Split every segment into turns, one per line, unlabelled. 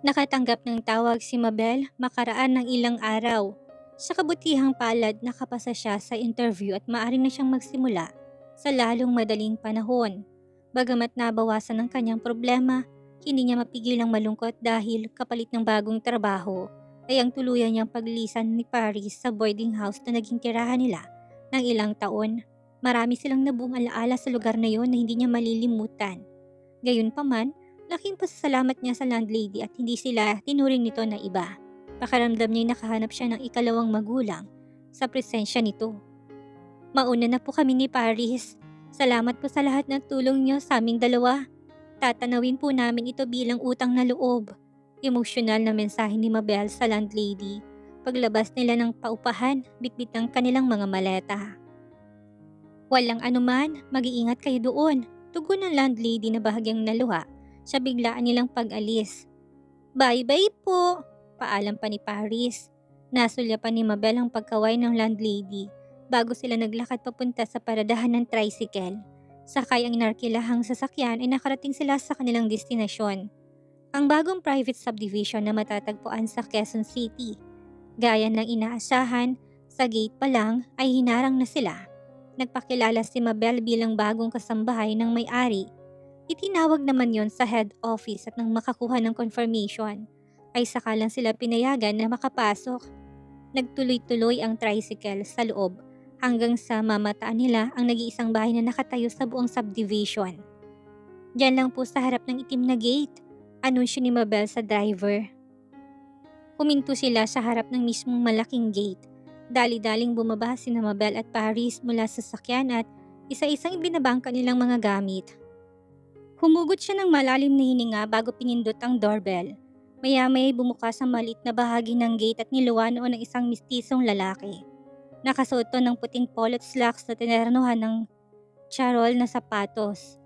Nakatanggap ng tawag si Mabel makaraan ng ilang araw. Sa kabutihang palad nakapasa siya sa interview at maaari na siyang magsimula sa lalong madaling panahon. Bagamat nabawasan ng kanyang problema, hindi niya mapigilang malungkot dahil kapalit ng bagong trabaho ay ang tuluyan niyang paglisan ni Paris sa boarding house na naging tirahan nila ng ilang taon. Marami silang nabuong alaala sa lugar na yon na hindi niya malilimutan. Gayunpaman, laking pasasalamat niya sa landlady at hindi sila tinuring nito na iba. Pakiramdam niya'y nakahanap siya ng ikalawang magulang sa presensya nito. Mauna na po kami ni Paris. Salamat po sa lahat ng tulong niyo sa aming dalawa. Tatanawin po namin ito bilang utang na loob. Emosyonal na mensahe ni Mabel sa landlady. Paglabas nila ng paupahan, bitbit ng kanilang mga maleta. Walang anuman, mag-iingat kayo doon. Tugon ng landlady na bahagyang naluha sa biglaan nilang pag-alis. Bye-bye po, paalam pa ni Paris. Nasulyapan ni Mabel ang pagkaway ng landlady bago sila naglakad papunta sa paradahan ng tricycle. Sakay ang inarkilahang sasakyan ay nakarating sila sa kanilang destinasyon. Ang bagong private subdivision na matatagpuan sa Quezon City. Gaya ng inaasahan, sa gate pa lang ay hinarang na sila. Nagpakilala si Mabel bilang bagong kasambahay ng may-ari. Itinawag naman yon sa head office at nang makakuha ng confirmation, ay saka lang sila pinayagan na makapasok. Nagtuloy-tuloy ang tricycle sa loob hanggang sa mamataan nila ang nag-iisang bahay na nakatayo sa buong subdivision. Diyan lang po sa harap ng itim na gate, anunsyo ni Mabel sa driver. Huminto sila sa harap ng mismong malaking gate. Dali-daling bumaba sina Mabel at Paris mula sa sakyan at isa-isang ibinabangka nilang mga gamit. Humugot siya ng malalim na hininga bago pinindot ang doorbell. Maya-maya'y bumukas ang maliit na bahagi ng gate at niluwa noon ng isang mistisong lalaki. Nakasuot to ng puting polo't slacks na tinernuhan ng charol na sapatos.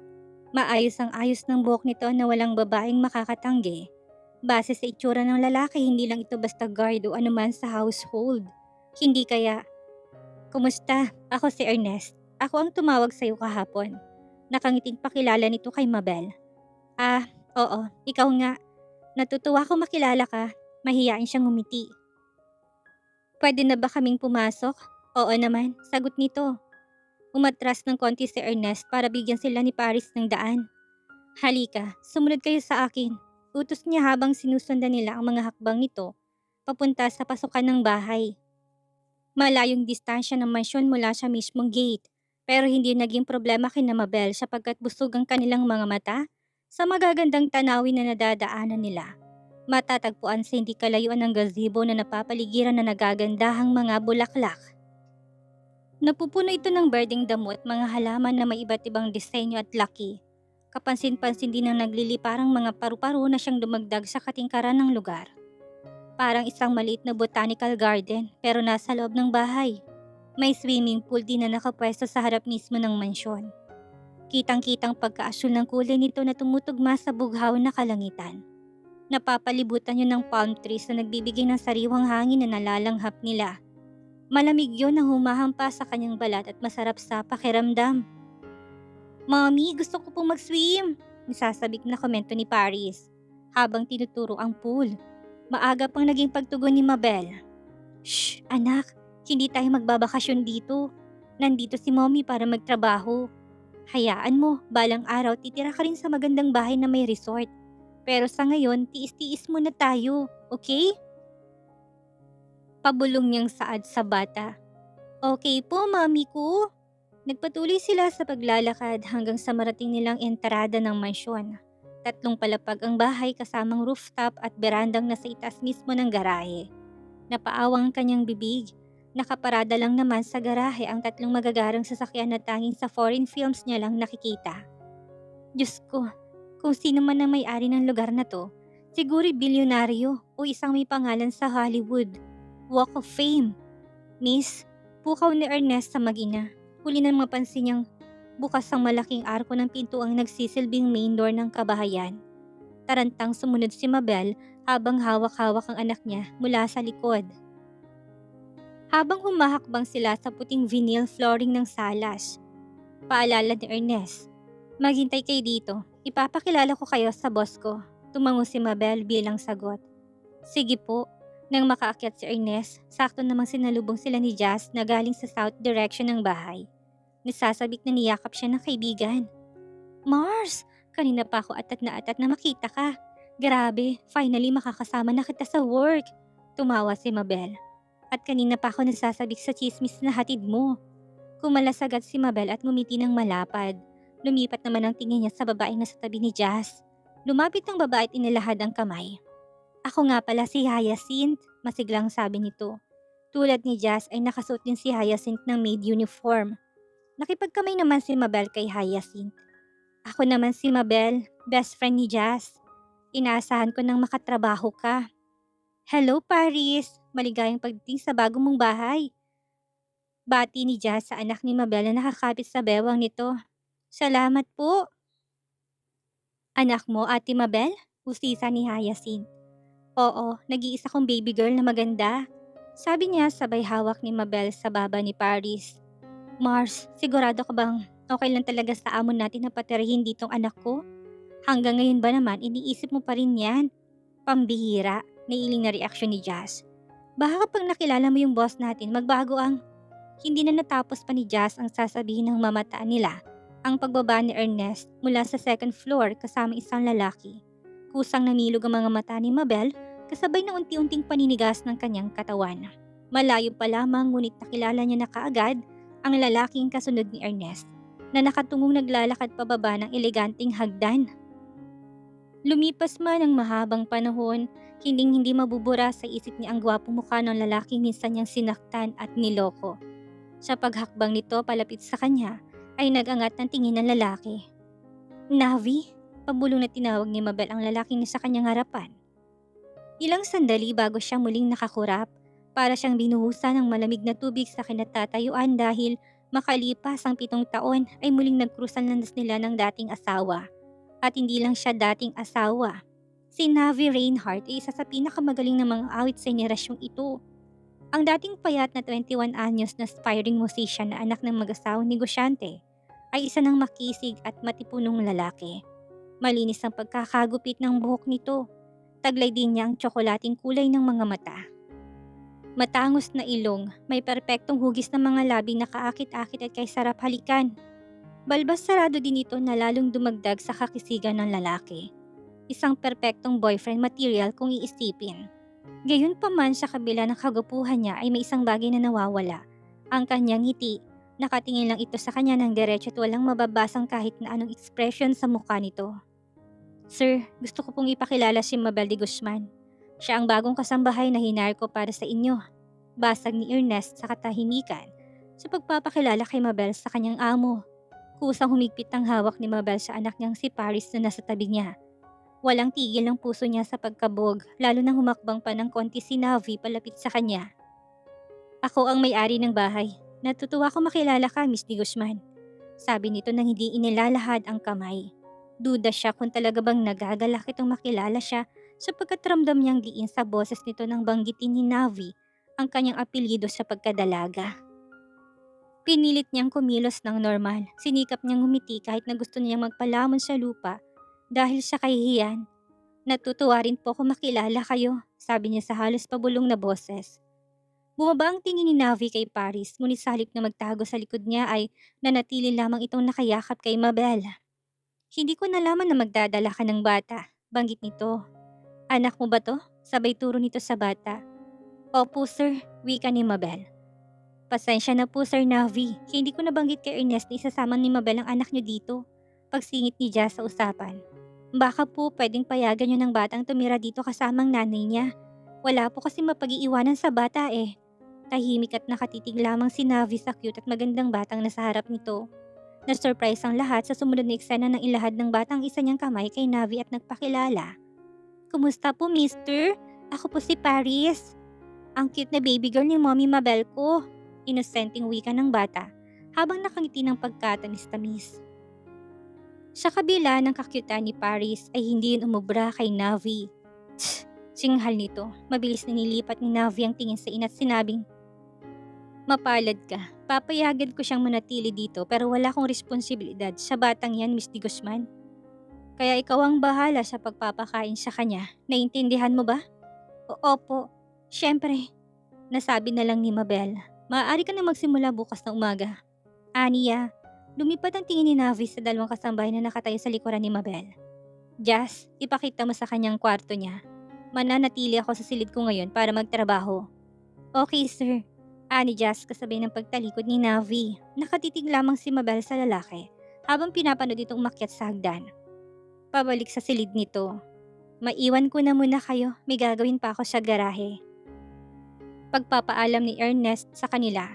Maayos ang ayos ng buhok nito na walang babaeng makakatanggi. Base sa itsura ng lalaki, hindi lang ito basta guard o anuman sa household. Hindi kaya, "Kumusta? Ako si Ernest. Ako ang tumawag sa'yo kahapon." Nakangiting pakilala nito kay Mabel. "Ah, oo, ikaw nga. Natutuwa ko makilala ka." Mahiyain siyang ngumiti. "Pwede na ba kaming pumasok?" "Oo naman," sagot nito. Umatras ng konti si Ernest para bigyan sila ni Paris ng daan. "Halika, sumunod kayo sa akin." Utos niya habang sinusundan nila ang mga hakbang nito papunta sa pasukan ng bahay. Malayong distansya ng mansyon mula sa mismong gate, pero hindi naging problema kina Mabel sapagkat busog ang kanilang mga mata sa magagandang tanawin na nadadaanan nila. Matatagpuan sa hindi kalayuan ng gazebo na napapaligiran na nagagandahang mga bulaklak. Napupuno ito ng berdeng damo at mga halaman na may iba't ibang disenyo at laki. Kapansin-pansin din ang nagliliparang mga paru-paro na siyang dumagdag sa katingkaran ng lugar. Parang isang maliit na botanical garden pero nasa loob ng bahay. May swimming pool din na nakapwesto sa harap mismo ng mansyon. Kitang-kitang pagkaasyul ng kulay nito na tumutugma sa bughaw na kalangitan. Napapalibutan yun ng palm trees na nagbibigay ng sariwang hangin na nalalanghap nila. Malamig yun na humahampas sa kanyang balat at masarap sa pakiramdam. "Mommy, gusto ko pong mag-swim," nisasabik na komento ni Paris habang tinuturo ang pool. Maaga pang naging pagtugon ni Mabel. "Shh, anak, hindi tayo magbabakasyon dito. Nandito si Mommy para magtrabaho. Hayaan mo, balang araw titira ka rin sa magandang bahay na may resort. Pero sa ngayon, tiis-tiis muna tayo, okay?" Pabulong niyang saad sa bata. "Okay po, Mommy ko." Nagpatuloy sila sa paglalakad hanggang sa marating nilang entrada ng mansyon. Tatlong palapag ang bahay kasamang rooftop at berandang nasa itaas mismo ng garahe. Napaawang ang kanyang bibig. Nakaparada lang naman sa garahe ang tatlong magagarang sasakyan na tanging sa foreign films niya lang nakikita. Diyos ko, kung sino man ang may-ari ng lugar na to, siguro'y bilyonaryo o isang may pangalan sa Hollywood. Walk of Fame. "Miss," pukaw ni Ernest sa mag-ina. Huli nang mapansin niyang bukas ang malaking arko ng pintuang nagsisilbing main door ng kabahayan. Tarantang sumunod si Mabel habang hawak-hawak ang anak niya mula sa likod. Habang humahakbang sila sa puting vinyl flooring ng salas, paalala ni Ernest, "Maghintay kayo dito, ipapakilala ko kayo sa boss ko." Tumango si Mabel bilang sagot. Sige po. Nang makaakyat si Ernest, sakto namang sinalubong sila ni Jazz na galing sa south direction ng bahay. Nasasabik na niyakap siya ng kaibigan. Mars! Kanina pa ako atat na makita ka. Grabe, finally makakasama na kita sa work. Tumawa si Mabel. At kanina pa ako nagsasabik sa chismis na hatid mo. Kumalas agad si Mabel at ngumiti ng malapad. Lumipat naman ang tingin niya sa babaeng nasa tabi ni Jazz. Lumapit ang babae at inilahad ang kamay. Ako nga pala si Hyacinth, masiglang sabi nito. Tulad ni Jazz ay nakasuot din si Hyacinth ng maid uniform. Nakipagkamay naman si Mabel kay Hyacinth. Ako naman si Mabel, best friend ni Jazz. Inaasahan ko nang makatrabaho ka. Hello Paris, maligayang pagdating sa bago mong bahay. Bati ni Jazz sa anak ni Mabel na nakakapit sa bewang nito. Salamat po. Anak mo, Ate Mabel? Usisa ni Hyacinth. Oo, nag-iisa kong baby girl na maganda. Sabi niya sabay hawak ni Mabel sa baba ni Paris. Mars, sigurado ka bang okay lang talaga sa amon natin na patirahin ditong anak ko? Hanggang ngayon ba naman iniisip mo pa rin yan? Pambihira, nailing na reaksyon ni Jazz. Baka kapag nakilala mo yung boss natin, magbago ang... Hindi na natapos pa ni Jazz ang sasabihin ng mamataan nila. Ang pagbaba ni Ernest mula sa second floor kasama isang lalaki. Kusang namilog ang mga mata ni Mabel kasabay ng unti-unting paninigas ng kanyang katawan. Malayo pa lamang ngunit nakilala niya na kaagad ang lalaking kasunod ni Ernest na nakatungong naglalakad pababa ng eleganteng hagdan. Lumipas man ang mahabang panahon, hindi mabubura sa isip niya ang gwapong mukha ng lalaking minsan niyang sinaktan at niloko. Sa paghakbang nito palapit sa kanya ay nagangat ng tingin ng lalaki. Navi? Pabulong na tinawag ni Mabel ang lalaking nasa kanyang harapan. Ilang sandali bago siya muling nakakurap, para siyang binuhusan ng malamig na tubig sa kinatatayuan dahil makalipas ang 7 taon ay muling nagkrusan landas nila ng dating asawa. At hindi lang siya dating asawa. Si Navi Reinhardt ay isa sa pinakamagaling na mga awit sa henerasyong ito. Ang dating payat na 21 anyos na aspiring musician na anak ng mag-asawang negosyante ay isa ng makisig at matipunong lalaki. Malinis ang pagkakagupit ng buhok nito. Taglay din niya ang tsokolating kulay ng mga mata. Matangos na ilong, may perpektong hugis ng mga labi na kaakit-akit at kay sarap halikan. Balbas sarado din ito na lalong dumagdag sa kakisigan ng lalaki. Isang perpektong boyfriend material kung iisipin. Gayunpaman sa kabila ng kagupuhan niya ay may isang bagay na nawawala. Ang kanyang ngiti. Nakatingin lang ito sa kanya ng diretso at walang mababasang kahit na anong ekspresyon sa mukha nito. Sir, gusto ko pong ipakilala si Mabel de Guzman. Siya ang bagong kasambahay na hinire ko para sa inyo. Basag ni Ernest sa katahimikan sa pagpapakilala kay Mabel sa kanyang amo. Kusang humigpit ang hawak ni Mabel sa anak niyang si Paris na nasa tabi niya. Walang tigil ang puso niya sa pagkabog, lalo nang humakbang pa ng konti si Navi palapit sa kanya. Ako ang may-ari ng bahay. Natutuwa ko makilala ka, Miss de Guzman. Sabi nito nang hindi inilalahad ang kamay. Duda siya kung talaga bang nagagalak itong makilala siya sapagkat ramdam niyang diin sa boses nito nang banggitin ni Navi ang kanyang apelyido sa pagkadalaga. Pinilit niyang kumilos ng normal. Sinikap niyang ngumiti kahit na gusto niyang magpalamon sa lupa. Dahil sa kahihiyan, natutuwa rin po kung makilala kayo, sabi niya sa halos pabulong na boses. Bumaba ang tingin ni Navi kay Paris, ngunit sa halip na magtago sa likod niya ay nanatili lamang itong nakayakap kay Mabel. Hindi ko nalaman na magdadala ka ng bata, banggit nito. Anak mo ba to? Sabay turo nito sa bata. Opo sir, wika ni Mabel. Pasensya na po Sir Navi, hindi ko nabanggit kay Ernest na isasama ni Mabel ang anak niyo dito. Pagsingit ni Jazz sa usapan. Baka po pwedeng payagan niyo ng batang tumira dito kasamang nanay niya. Wala po kasi mapag-iiwanan sa bata eh. Tahimik at nakatitig lamang si Navi sa cute at magandang batang nasa harap nito. Na-surprise ang lahat sa sumunod na eksena ng ilahad ng batang isa niyang kamay kay Navi at nagpakilala. Kumusta po mister? Ako po si Paris. Ang cute na baby girl ni Mommy Mabel ko. Inosenteng wika ng bata habang nakangiti ng pagkatamis-tamis. Sa kabila ng kakyutan ni Paris ay hindi yun umubra kay Navi. Singhal nito, mabilis na nilipat ni Navi ang tingin sa ina't sinabing, Mapalad ka, papayagan ko siyang manatili dito pero wala akong responsibilidad sa batang yan, Miss de Guzman. Kaya ikaw ang bahala sa pagpapakain sa kanya. Naiintindihan mo ba? Opo. Siyempre, nasabi na lang ni Mabel. Maaari ka na magsimula bukas na umaga. Aniya, lumipat ang tingin ni Navi sa dalawang kasambahay na nakatayo sa likuran ni Mabel. Jazz, ipakita mo sa kanyang kwarto niya. Mananatili ako sa silid ko ngayon para magtrabaho. Okay, sir. Ani Jazz kasabay ng pagtalikod ni Navi. Nakatitig lamang si Mabel sa lalaki habang pinapanood itong umakyat sa hagdan. Pabalik sa silid nito. Maiwan ko na muna kayo, may gagawin pa ako sa garahe. Pagpapaalam ni Ernest sa kanila.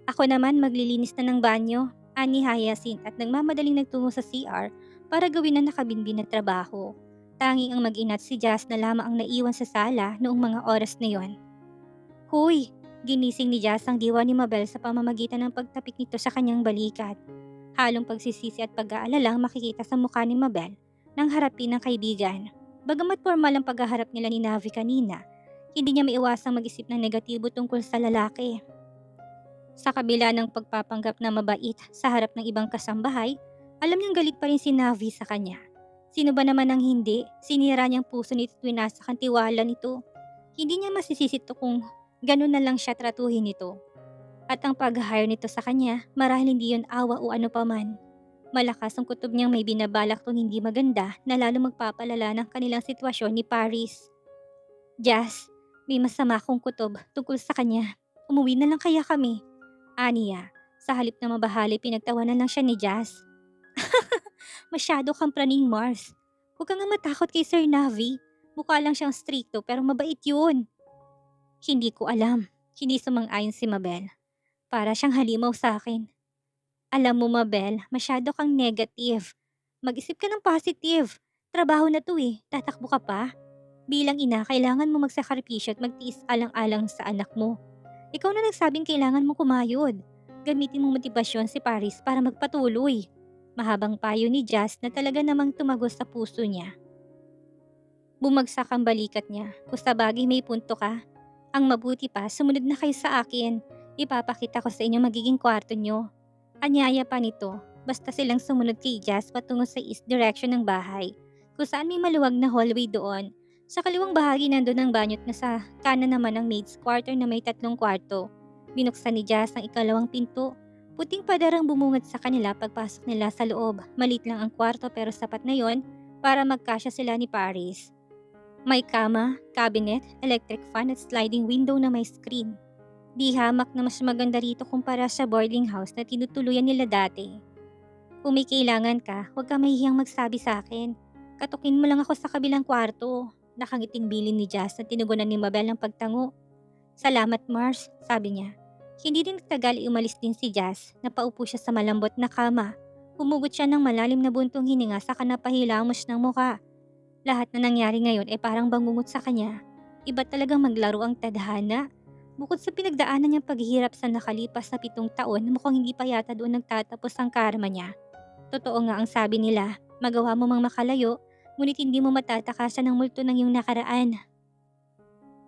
Ako naman maglilinis na ng banyo, ani Hyacinth at nagmamadaling nagtungo sa CR para gawin ang nakabinbin na trabaho. Tanging ang mag-ina at si Jazz na lamang ang naiwan sa sala noong mga oras na yon. Huy! Ginising ni Jazz ang diwa ni Mabel sa pamamagitan ng pagtapik nito sa kanyang balikat. Halong pagsisisi at pag-aalala ang makikita sa mukha ni Mabel nang harapin ng kaibigan. Bagamat formal ang paghaharap nila ni Navi kanina, hindi niya maiwasang mag-isip ng negatibo tungkol sa lalaki. Sa kabila ng pagpapanggap na mabait sa harap ng ibang kasambahay, alam niyang galit pa rin si Navi sa kanya. Sino ba naman ang hindi? Sinira niyang puso nito at winasak ang tiwala nito. Hindi niya masisisi ito kung ganun na lang siya tratuhin nito. At ang pag-hire nito sa kanya, marahil hindi yun awa o ano paman. Malakas ang kutob niyang may binabalak tong hindi maganda na lalo magpapalala ng kanilang sitwasyon ni Paris. Jazz, may masama akong kutob tungkol sa kanya. Umuwi na lang kaya kami. Aniya, sa halip na mabahali pinagtawanan lang siya ni Jazz. Masyado kang praning Mars. Huwag kang nga matakot kay Sir Navi. Mukha lang siyang stricto pero mabait yun. Hindi ko alam. Hindi sumang-ayon si Mabel. Para siyang halimaw sa akin. Alam mo Mabel, masyado kang negative. Mag-isip ka ng positive. Trabaho na to eh. Tatakbo ka pa. Bilang ina, kailangan mo magsakripisyo at magtiis alang-alang sa anak mo. Ikaw na nagsabing kailangan mo kumayod. Gamitin mong motibasyon si Paris para magpatuloy. Mahabang payo ni Jazz na talaga namang tumagos sa puso niya. Bumagsak ang balikat niya. Kung sa bagay may punto ka. Ang mabuti pa, sumunod na kayo sa akin. Ipapakita ko sa inyo magiging kwarto nyo. Anyaya pa nito, basta silang sumunod kay Jazz patungo sa east direction ng bahay. Kung saan may maluwag na hallway doon. Sa kaliwang bahagi nandun ang banyo at nasa kanan naman ang maid's quarter na may 3 kwarto. Binuksan ni Jazz ang ikalawang pinto. Puting padarang bumungad sa kanila pagpasok nila sa loob. Malit lang ang kwarto pero sapat na yon para magkasya sila ni Paris. May kama, cabinet, electric fan at sliding window na may screen. Di hamak na mas maganda rito kumpara sa boarding house na tinutuluyan nila dati. Kung may kailangan ka, huwag ka mahihiyang magsabi sa akin. Katukin mo lang ako sa kabilang kwarto. Nakangiting bilin ni Jazz na tinugunan ni Mabel ng pagtango. Salamat Mars, sabi niya. Hindi din nagtagal umalis din si Jazz. Napaupo siya sa malambot na kama. Humugot siya ng malalim na buntong hininga sa kanapahilamos ng muka. Lahat na nangyari ngayon ay parang bangungot sa kanya. Iba talagang maglaro ang tadhana. Bukod sa pinagdaanan niyang paghihirap sa nakalipas na 7 taon, mukhang hindi pa yata doon nagtatapos ang karma niya. Totoo nga ang sabi nila, magawa mo mang makalayo, ngunit hindi mo matatakasan ang multo ng iyong nakaraan.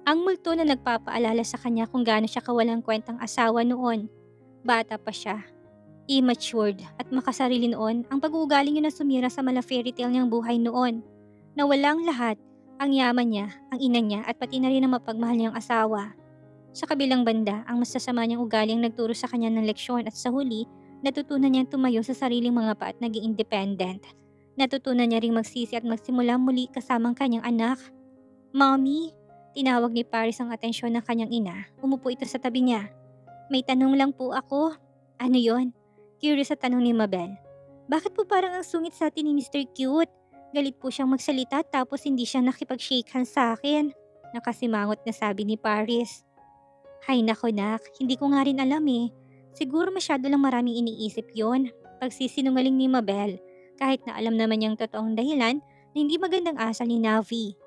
Ang multo na nagpapaalala sa kanya kung gaano siya kawalang kwentang asawa noon. Bata pa siya. Immatured at makasarili noon ang pag-uugali niya na sumira sa mala fairy tale niyang buhay noon. Nawala ang lahat, ang yaman niya, ang ina niya at pati na rin ang mapagmahal niyang asawa. Sa kabilang banda, ang masasama niyang ugali ang nagturo sa kanya ng leksyon at sa huli, natutunan niyang tumayo sa sariling mga paa at naging independent. Natutunan niya ring magsisi at magsimula muli kasamang kanyang anak. Mommy, tinawag ni Paris ang atensyon ng kanyang ina. Umupo ito sa tabi niya. May tanong lang po ako. Ano yon? Curious sa tanong ni Mabel. Bakit po parang ang sungit sa atin ni Mr. Cute? Galit po siyang magsalita tapos hindi siya nakipag-shake hands sa akin. Nakasimangot na sabi ni Paris. Hay nako nak, hindi ko nga rin alam eh. Siguro masyado lang maraming iniisip yon. Pagsisinungaling ni Mabel, kahit na alam naman niyang totoong dahilan na hindi magandang asal ni Navi.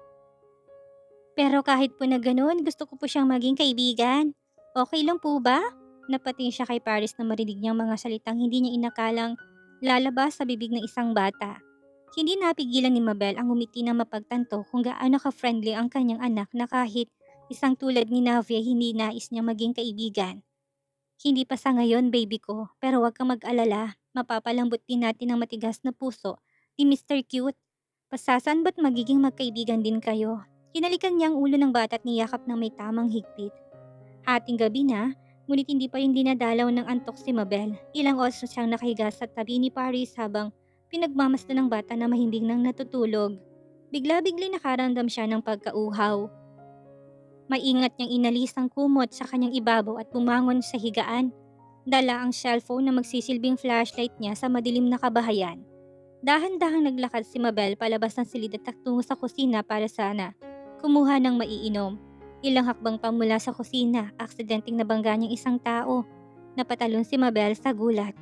Pero kahit po na ganoon, gusto ko po siyang maging kaibigan. Okay lang po ba? Napatingin siya kay Paris na marinig niyang mga salitang hindi niya inakalang lalabas sa bibig ng isang bata. Hindi napigilan ni Mabel ang umiti na mapagtanto kung gaano ka-friendly ang kanyang anak na kahit isang tulad ni Navia hindi nais niya maging kaibigan. Hindi pa sa ngayon, baby ko, pero huwag kang mag-alala. Mapapalambot din natin ang matigas na puso ni Mr. Cute. Pasasan ba't magiging magkaibigan din kayo? Hinalikan niya ang ulo ng bata at niyakap ng may tamang higpit. Hating gabi na, ngunit hindi pa rin dinadalaw ng antok si Mabel. Ilang oras na siyang nakahiga sa tabi ni Paris habang pinagmamasdan ng bata na mahimbing nang natutulog. Bigla-bigli nakaramdam siya ng pagkauhaw. Maingat niyang inalis ang kumot sa kanyang ibabaw at bumangon sa higaan. Dala ang cellphone na magsisilbing flashlight niya sa madilim na kabahayan. Dahan-dahang naglakad si Mabel palabas ng silid at tungo sa kusina para sana kumuha ng maiinom. Ilang hakbang pa mula sa kusina, aksidenteng nabangga niyang isang tao. Napatalon si Mabel sa gulat.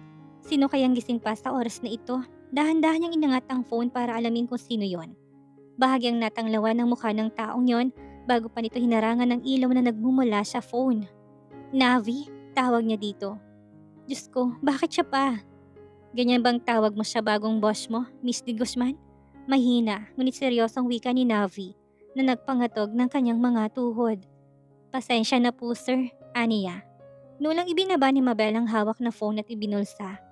Sino kayang gising pa sa oras na ito? Dahan-dahan niyang inangat ang phone para alamin kung sino yon. Bahagyang natanglawan ng mukha ng taong yon bago pa nito hinarangan ng ilaw na nagmumula sa phone. Navi, tawag niya dito. Diyos ko, bakit siya pa? Ganyan bang tawag mo sa bagong boss mo, Miss De Guzman? Mahina, ngunit seryosong wika ni Navi na nagpangatog ng kanyang mga tuhod. Pasensya na po sir, aniya. Nulang ibinaba ni Mabel ang hawak na phone at ibinulsa.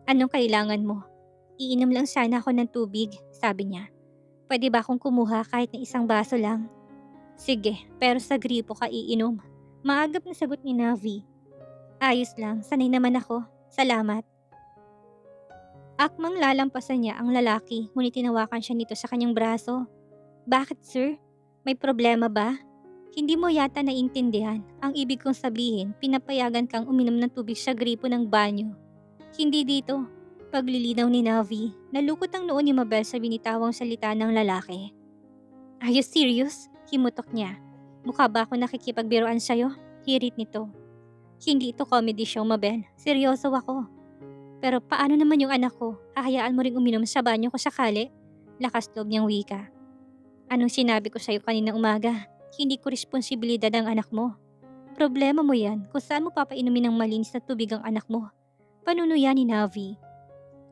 Anong kailangan mo? Iinom lang sana ako ng tubig, sabi niya. Pwede ba akong kumuha kahit na isang baso lang? Sige, pero sa gripo ka iinom. Maagap na sagot ni Navi. Ayos lang, sanay naman ako. Salamat. Akmang lalampasan niya ang lalaki ngunit tinawakan siya nito sa kanyang braso. Bakit sir? May problema ba? Hindi mo yata naiintindihan. Ang ibig kong sabihin, pinapayagan kang uminom ng tubig sa gripo ng banyo. Hindi dito. Paglilinaw ni Navi, nalukot ang noo ni Mabel sa binitawang salita ng lalaki. Are you serious? Himutok niya. Mukha ba ako nakikipagbiruan sa'yo? Hirit nito. Hindi ito comedy show, Mabel. Seryoso ako. Pero paano naman yung anak ko? Hahayaan mo ring uminom sa banyo ko sakali? Lakas loob niyang wika. Anong sinabi ko sa'yo kaninang umaga? Hindi ko responsibilidad ang anak mo. Problema mo yan kung saan mo papainumin ng malinis na tubig ang anak mo. Panunuya ni Navi.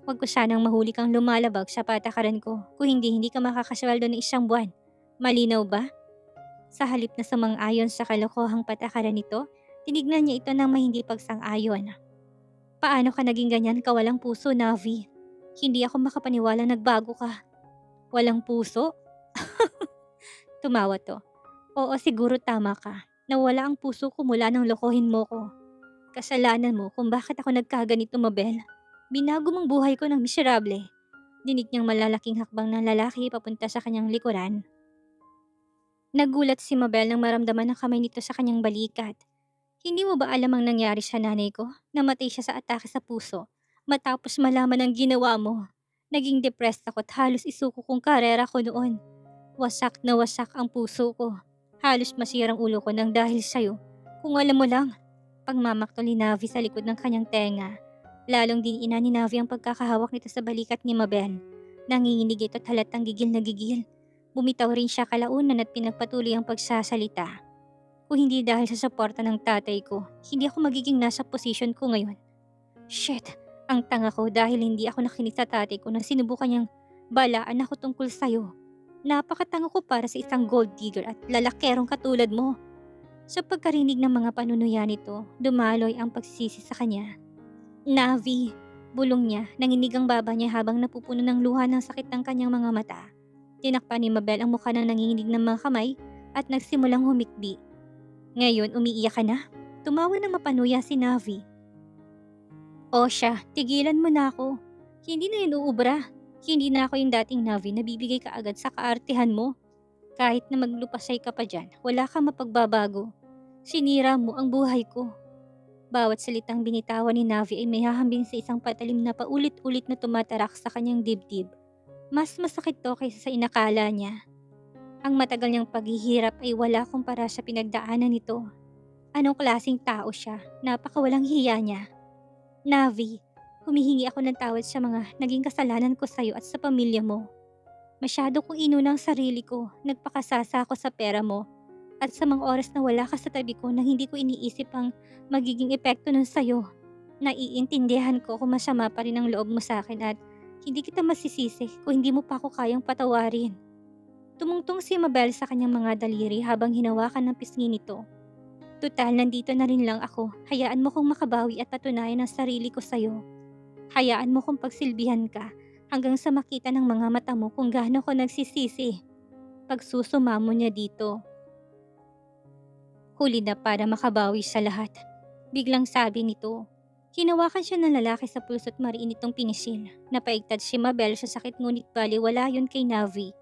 Huwag ko sanang mahuli kang lumalabag sa patakaran ko kung hindi ka makakasweldo ng isang buwan. Malinaw ba? Sa halip na sumang-ayon sa kalokohang patakaran nito, tinignan niya ito ng may hindi pagsang-ayon. Paano ka naging ganyan kawalang puso, Navi? Hindi ako makapaniwala nagbago ka. Walang puso? Tumawa to. Oo, siguro tama ka. Nawala ang puso ko mula nang lokohin mo ko. Kasalanan mo kung bakit ako nagkaganito, Mabel. Binago mong buhay ko ng miserable. Dinig niyang malalaking hakbang ng lalaki papunta sa kanyang likuran. Nagulat si Mabel nang maramdaman ang kamay nito sa kanyang balikat. Hindi mo ba alam ang nangyari sa nanay ko? Namatay siya sa atake sa puso. Matapos malaman ang ginawa mo. Naging depressed ako at halos isuko kong karera ko noon. Wasak na wasak ang puso ko. Halos masirang ulo ko nang dahil sa'yo. Kung alam mo lang, pagmamaktol ni Navi sa likod ng kanyang tenga. Lalong diniina ni Navi ang pagkakahawak nito sa balikat ni Mabel. Nanginginig ito at halatang gigil na gigil. Bumitaw rin siya kalaunan at pinagpatuloy ang pagsasalita. Kung hindi dahil sa suporta ng tatay ko, hindi ako magiging nasa posisyon ko ngayon. Shit, ang tanga ko dahil hindi ako nakinig sa tatay ko na sinubukan niyang balaan ako tungkol sa'yo. Napakatanga ko para sa isang gold digger at lalakerong katulad mo. Sa pagkarinig ng mga panunuya nito, dumaloy ang pagsisisi sa kanya. Navi, bulong niya, nanginig ang baba niya habang napupuno ng luha ng sakit ng kanyang mga mata. Tinakpan ni Mabel ang mukha ng nanginginig ng mga kamay at nagsimulang humikbi. Ngayon, umiiyak ka na? Tumawa na mapanuya si Navi. O siya, tigilan mo na ako. Hindi na yun uubra. Hindi na ako yung dating Navi na bibigay ka agad sa kaartihan mo. Kahit na maglupasay ka pa dyan, wala kang mapagbabago. Sinira mo ang buhay ko. Bawat salitang binitawan ni Navi ay may hahambing sa isang patalim na paulit-ulit na tumatarak sa kanyang dibdib. Mas masakit to kaysa sa inakala niya. Ang matagal niyang paghihirap ay wala kumpara sa pinagdaanan nito. Anong klaseng tao siya? Napakawalang hiya niya. Navi, humihingi ako ng tawad sa mga naging kasalanan ko sa'yo at sa pamilya mo. Masyado kong inuna ang sarili ko, nagpakasasa ako sa pera mo. At sa mga oras na wala ka sa tabi ko nang hindi ko iniisip ang magiging epekto nun sa'yo. Naiintindihan ko kung masama pa rin ang loob mo sa akin at hindi kita masisisi kung hindi mo pa ako kayang patawarin. Tumungtong si Mabel sa kanyang mga daliri habang hinawakan ng pisngi nito. Tutal, nandito na rin lang ako. Hayaan mo kong makabawi at patunayan ang sarili ko sa'yo. Hayaan mo kong pagsilbihan ka hanggang sa makita ng mga mata mo kung gaano ko nagsisisi. Pagsusumamo niya dito. Huli na para makabawi sa lahat. Biglang sabi nito. Hinawakan siya ng lalaki sa pulso't mariin itong pinisil. Napaigtad si Mabel sa sakit ngunit baliwala yun kay Navi.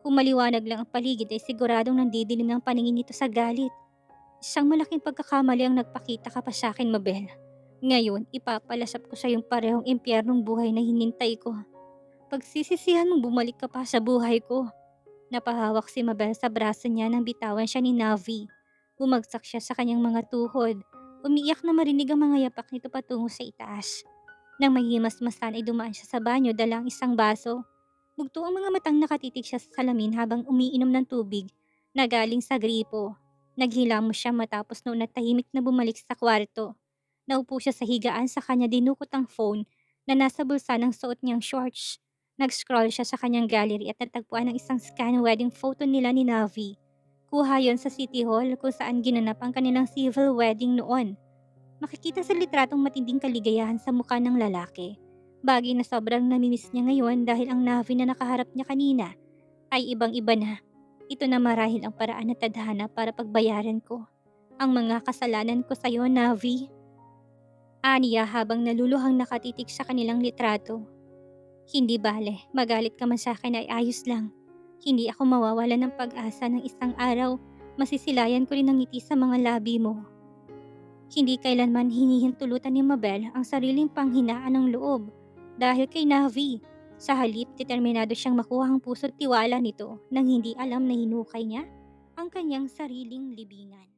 Kung maliwanag lang ang paligid ay siguradong nandidilim ng paningin nito sa galit. Isang malaking pagkakamali ang nagpakita ka pa sa akin, Mabel. Ngayon, ipapalasap ko sa yung parehong impyernong buhay na hinintay ko. Pagsisisihan mong bumalik ka pa sa buhay ko. Napahawak si Mabel sa braso niya nang bitawan siya ni Navi. Bumagsak siya sa kanyang mga tuhod. Umiiyak na marinig ang mga yapak nito patungo sa itaas. Nang mahimasmasan ay dumaan siya sa banyo dalang isang baso. Bugto ang mga matang nakatitig siya sa salamin habang umiinom ng tubig na galing sa gripo. Naghilamos siya matapos noon na tahimik na bumalik sa kwarto. Naupo siya sa higaan sa kanya dinukot ang phone na nasa bulsa ng suot niyang shorts. Nag-scroll siya sa kanyang gallery at natagpuan ang isang scan wedding photo nila ni Navi. Kuha yon sa City Hall kung saan ginanap ang kanilang civil wedding noon. Makikita sa litratong matinding kaligayahan sa mukha ng lalaki. Bagay na sobrang namimiss niya ngayon dahil ang Navi na nakaharap niya kanina ay ibang-iba na. Ito na marahil ang paraan na tadhana para pagbayaran ko ang mga kasalanan ko sa iyo, Navi. Aniya habang naluluhang nakatitig sa kanilang litrato. Hindi bale, magalit ka man sa akin ay ayos lang. Hindi ako mawawala ng pag-asa ng isang araw. Masisilayan ko rin ang ngiti sa mga labi mo. Hindi kailanman hinihintulutan ni Mabel ang sariling panghinaan ng loob dahil kay Navi. Sa halip, determinado siyang makuha ang puso't tiwala nito nang hindi alam na hinukay niya ang kanyang sariling libingan.